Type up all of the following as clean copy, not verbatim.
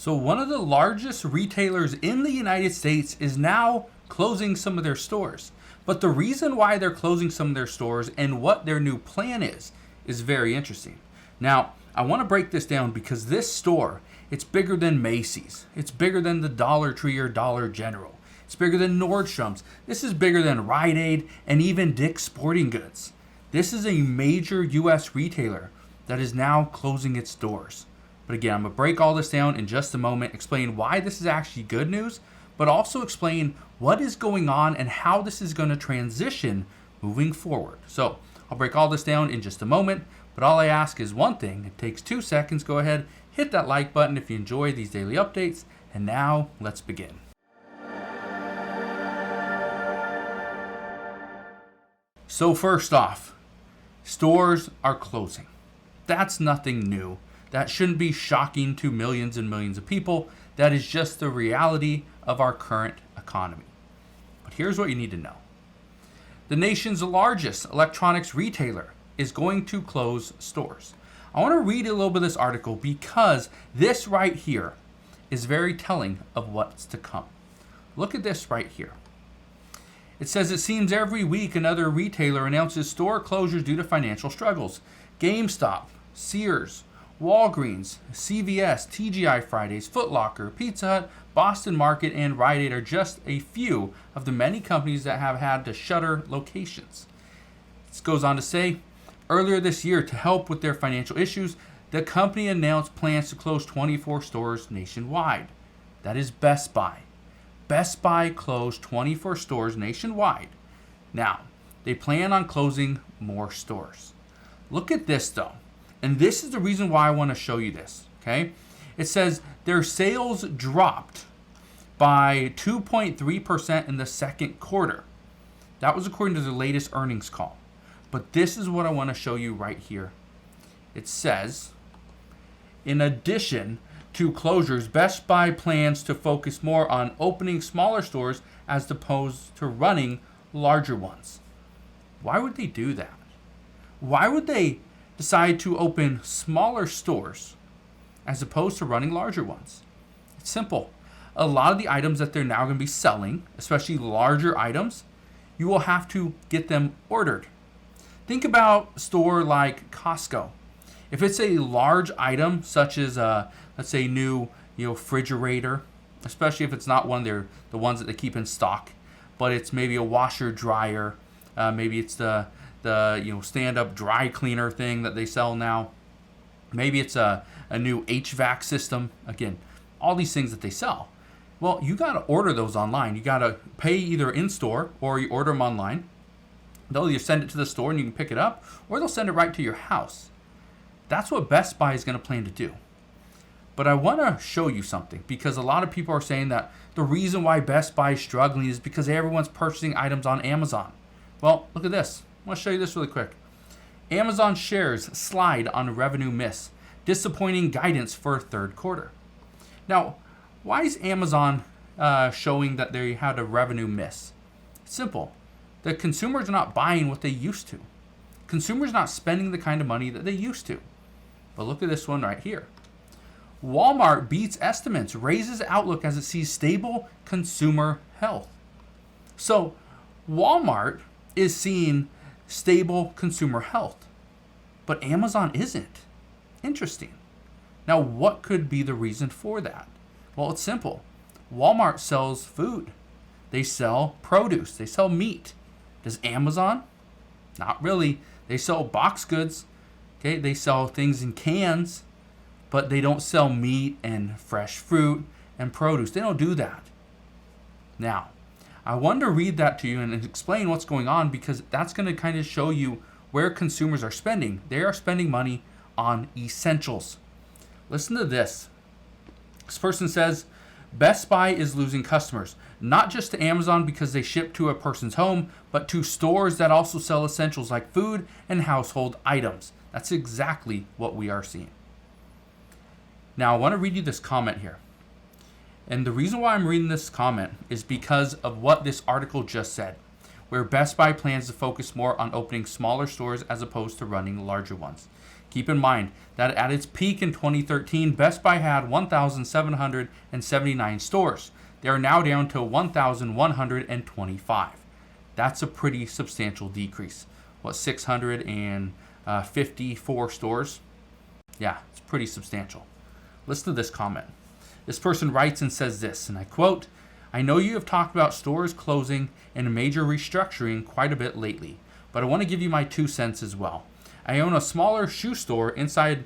So one of the largest retailers in the United States is now closing some of their stores. But the reason why they're closing some of their stores and what their new plan is very interesting. Now, I want to break this down because this store, it's bigger than Macy's. It's bigger than the Dollar Tree or Dollar General. It's bigger than Nordstrom's. This is bigger than Rite Aid and even Dick's Sporting Goods. This is a major U.S. retailer that is now closing its doors. But again, I'm going to break all this down in just a moment, explain why this is actually good news, but also explain what is going on and how this is going to transition moving forward. So I'll break all this down in just a moment, but all I ask is one thing. It takes 2 seconds. Go ahead, hit that like button if you enjoy these daily updates. And now let's begin. So first off, stores are closing. That's nothing new. That shouldn't be shocking to millions and millions of people. That is just the reality of our current economy. But here's what you need to know. The nation's largest electronics retailer is going to close stores. I want to read a little bit of this article because this right here is very telling of what's to come. Look at this right here. It says it seems every week another retailer announces store closures due to financial struggles. GameStop, Sears, Walgreens, CVS, TGI Fridays, Foot Locker, Pizza Hut, Boston Market, and Rite Aid are just a few of the many companies that have had to shutter locations. This goes on to say, earlier this year, to help with their financial issues, the company announced plans to close 24 stores nationwide. That is Best Buy. Best Buy closed 24 stores nationwide. Now, they plan on closing more stores. Look at this though. And this is the reason why I want to show you this, okay? It says their sales dropped by 2.3% in the second quarter. That was according to the latest earnings call. But this is what I want to show you right here. It says, in addition to closures, Best Buy plans to focus more on opening smaller stores as opposed to running larger ones. Why would they do that? Why would they decide to open smaller stores as opposed to running larger ones? It's simple. A lot of the items that they're now going to be selling, especially larger items, you will have to get them ordered. Think about a store like Costco. If it's a large item, such as let's say new refrigerator, especially if it's not one of the ones that they keep in stock, but it's maybe a washer dryer, maybe it's the stand-up dry cleaner thing that they sell now. Maybe it's a new HVAC system. Again, all these things that they sell. Well, you got to order those online. You got to pay either in-store or you order them online. They'll either send it to the store and you can pick it up, or they'll send it right to your house. That's what Best Buy is going to plan to do. But I want to show you something because a lot of people are saying that the reason why Best Buy is struggling is because everyone's purchasing items on Amazon. Well, look at this. I want to show you this really quick. Amazon shares slide on revenue miss. Disappointing guidance for third quarter. Now, why is Amazon showing that they had a revenue miss? It's simple. The consumers are not buying what they used to. Consumers are not spending the kind of money that they used to. But look at this one right here. Walmart beats estimates, raises outlook as it sees stable consumer health. So, Walmart is seeing stable consumer health, but Amazon isn't. Interesting. Now, what could be the reason for that? Well, it's simple. Walmart sells food. They sell produce. They sell meat. Does Amazon? Not really. They sell box goods. Okay, they sell things in cans, but they don't sell meat and fresh fruit and produce. They don't do that. Now, I wanted to read that to you and explain what's going on because that's going to kind of show you where consumers are spending. They are spending money on essentials. Listen to this. This person says, Best Buy is losing customers, not just to Amazon because they ship to a person's home, but to stores that also sell essentials like food and household items. That's exactly what we are seeing. Now, I want to read you this comment here. And the reason why I'm reading this comment is because of what this article just said, where Best Buy plans to focus more on opening smaller stores as opposed to running larger ones. Keep in mind that at its peak in 2013, Best Buy had 1,779 stores. They are now down to 1,125. That's a pretty substantial decrease. 654 stores? Yeah, it's pretty substantial. Listen to this comment. This person writes and says this, and I quote, "I know you have talked about stores closing and major restructuring quite a bit lately, but I want to give you my 2 cents as well. I own a smaller shoe store inside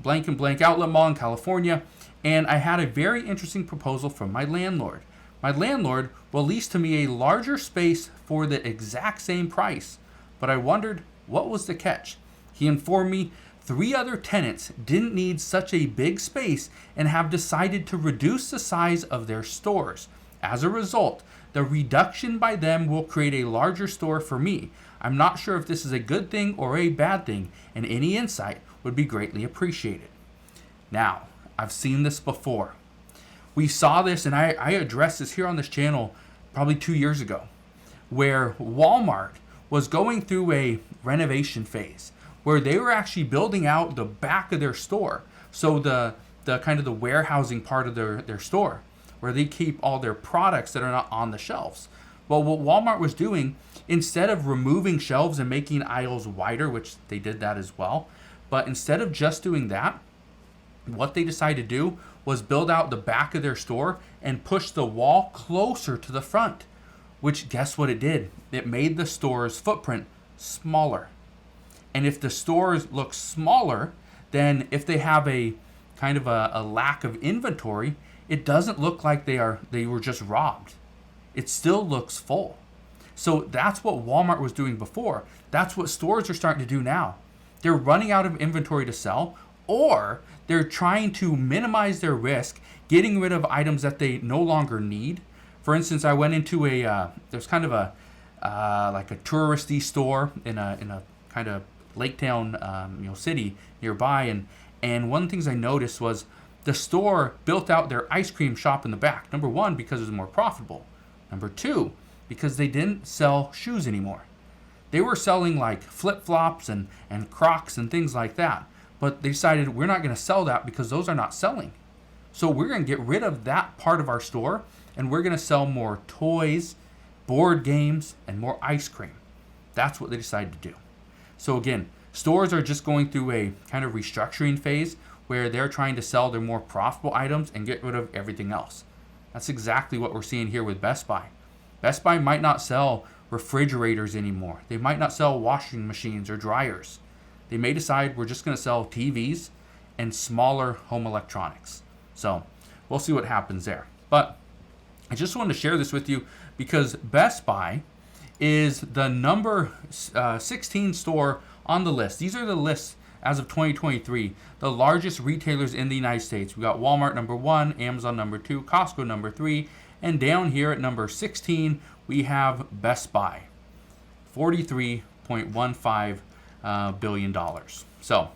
blank and blank outlet mall in California, and I had a very interesting proposal from my landlord. My landlord will lease to me a larger space for the exact same price, but I wondered what was the catch. He informed me 3 other tenants didn't need such a big space and have decided to reduce the size of their stores. As a result, the reduction by them will create a larger store for me. I'm not sure if this is a good thing or a bad thing, and any insight would be greatly appreciated." Now, I've seen this before. We saw this, and I addressed this here on this channel probably 2 years ago, where Walmart was going through a renovation phase where they were actually building out the back of their store. So the kind of the warehousing part of their store, where they keep all their products that are not on the shelves. Well, what Walmart was doing, instead of removing shelves and making aisles wider, which they did that as well, but instead of just doing that, what they decided to do was build out the back of their store and push the wall closer to the front, which guess what it did? It made the store's footprint smaller. And if the stores look smaller, then if they have a kind of a lack of inventory, it doesn't look like they were just robbed. It still looks full. So that's what Walmart was doing before. That's what stores are starting to do now. They're running out of inventory to sell, or they're trying to minimize their risk, getting rid of items that they no longer need. For instance, I went into there's kind of a like a touristy store in a kind of lake town city nearby, and one of the things I noticed was the store built out their ice cream shop in the back. Number one, because it was more profitable. Number two, because they didn't sell shoes anymore. They were selling like flip-flops and Crocs and things like that. But they decided we're not going to sell that because those are not selling. So we're going to get rid of that part of our store, and we're going to sell more toys, board games, and more ice cream. That's what they decided to do. So again, stores are just going through a kind of restructuring phase where they're trying to sell their more profitable items and get rid of everything else. That's exactly what we're seeing here with Best Buy. Best Buy might not sell refrigerators anymore. They might not sell washing machines or dryers. They may decide we're just going to sell TVs and smaller home electronics. So we'll see what happens there. But I just wanted to share this with you because Best Buy is the number 16 store on the list. These are the lists as of 2023, the largest retailers in the United States. We got Walmart number 1, Amazon number 2, Costco number 3, and down here at number 16, we have Best Buy, $43.15 billion. So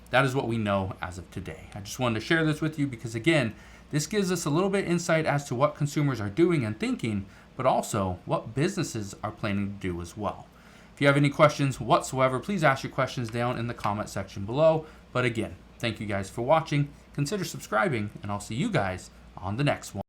that is what we know as of today. I just wanted to share this with you because, again, this gives us a little bit insight as to what consumers are doing and thinking, but also what businesses are planning to do as well. If you have any questions whatsoever, please ask your questions down in the comment section below. But again, thank you guys for watching. Consider subscribing, and I'll see you guys on the next one.